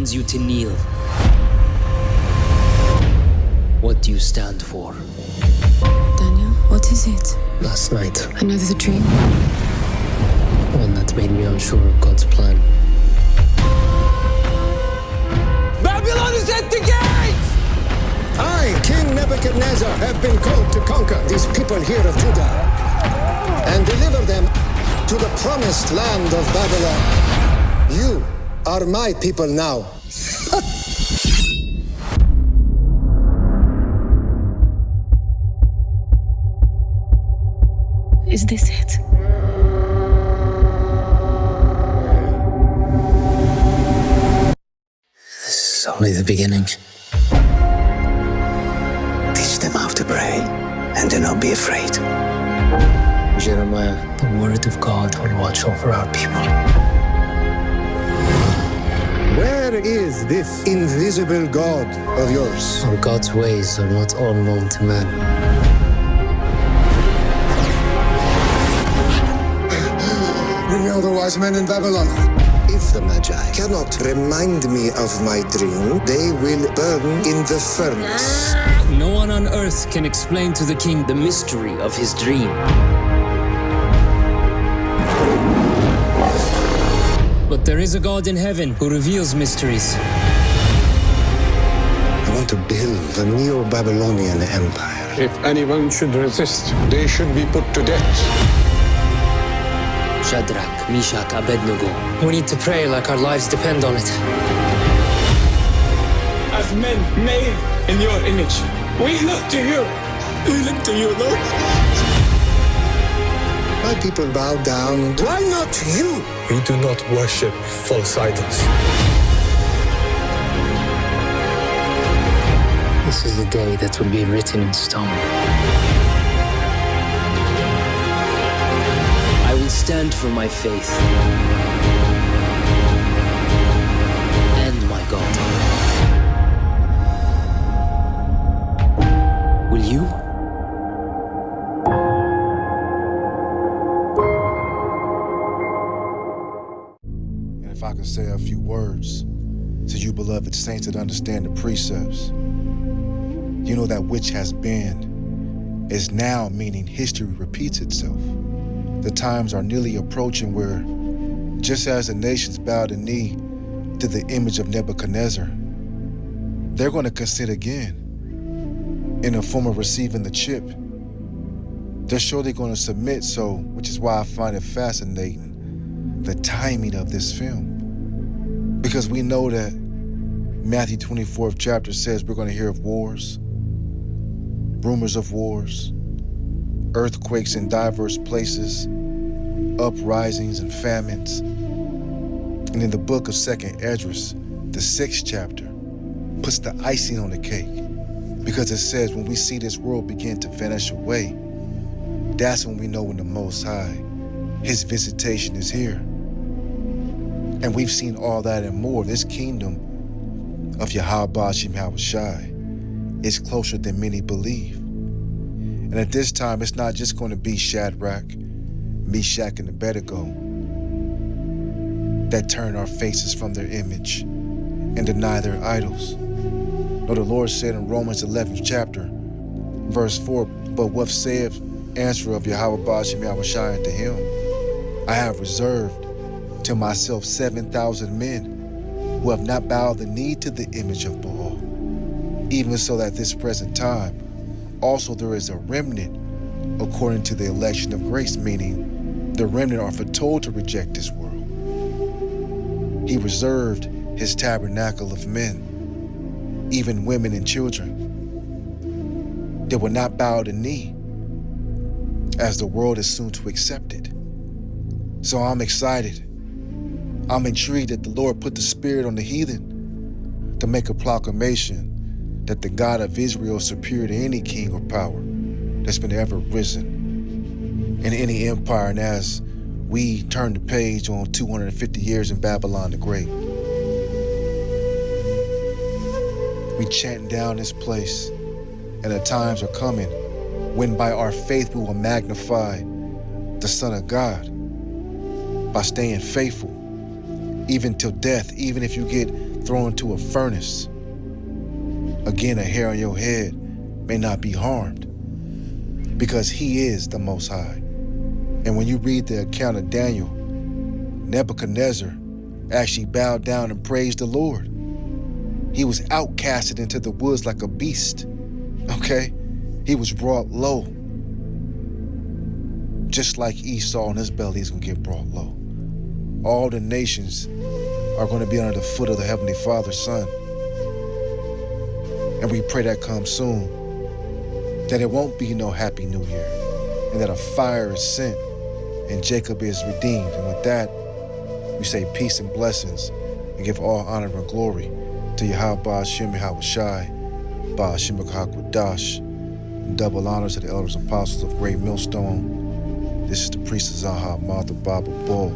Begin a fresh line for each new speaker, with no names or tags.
commands you to kneel. What do you stand for?
Daniel, what is it?
Last night,
Another dream?
one that made me unsure of God's plan.
Babylon is at the gates!
I, King Nebuchadnezzar, have been called to conquer these people here of Judah and deliver them to the promised land of Babylon. You are my people now.
Is this it?
This is only the beginning.
Teach them how to pray, and do not be afraid.
Jeremiah, the word of God will watch over our people.
Where is this invisible God of yours?
For God's ways are not all known to man.
Bring me all the wise men in Babylon. If the Magi cannot remind me of my dream, they will burn in the furnace.
No one on earth can explain to the king the mystery of his dream. But there is a God in heaven who reveals mysteries.
I want to build a Neo-Babylonian empire.
If anyone should resist, they should be put to death.
Shadrach, Meshach, Abednego. We need to pray like our lives depend on it.
As men made in your image, we look to you. We look to you, Lord.
My people bow down. Why not you?
We do not worship false idols.
This is the day that will be written in stone. I will stand for my faith and my God. Will you?
And if I could say a few words to you beloved saints that understand the precepts, you know that which has been is now, meaning history repeats itself. The times are nearly approaching where, just as the nations bow the knee to the image of Nebuchadnezzar, they're going to consent again in the form of receiving the chip. They're surely going to submit, which is why I find it fascinating, the timing of this film. Because we know that Matthew 24th chapter says we're going to hear of wars, rumors of wars, earthquakes in diverse places, uprisings and famines. And in the book of 2nd Esdras, the 6th chapter, puts the icing on the cake, because it says when we see this world begin to vanish away, that's when we know when the Most High, his visitation is here. And we've seen all that and more. This kingdom of YAHAWASHI is closer than many believe. And at this time, it's not just going to be Shadrach, Meshach, and Abednego that turn our faces from their image and deny their idols. No, the Lord said in Romans 11th chapter, verse 4, but what saith answer of YAHAWASHI unto him? I have reserved to myself 7,000 men who have not bowed the knee to the image of Baal. Even so that this present time, also there is a remnant according to the election of grace, meaning the remnant are foretold to reject this world. He reserved his tabernacle of men, even women and children. They will not bow the knee, as the world is soon to accept it. So I'm excited. I'm intrigued that the Lord put the spirit on the heathen to make a proclamation that the God of Israel is superior to any king or power that's been ever risen in any empire. And as we turn the page on 250 years in Babylon the Great, we chant down this place, and the times are coming when by our faith we will magnify the Son of God by staying faithful, even till death. Even if you get thrown into a furnace. Again, a hair on your head may not be harmed because he is the Most High. And when you read the account of Daniel, Nebuchadnezzar actually bowed down and praised the Lord. He was outcasted into the woods like a beast, okay? He was brought low. Just like Esau and his belly is gonna get brought low. All the nations are gonna be under the foot of the Heavenly Father's Son. And we pray that comes soon, that it won't be no Happy New Year, and that a fire is sent and Jacob is redeemed. And with that, we say peace and blessings and give all honor and glory to YAHAWASHI, YAHAWASHI, BAHASHAM, QADASH, and double honors to the elders and apostles of Great Millstone. This is the priest of Zaha, Martha Baba Bull.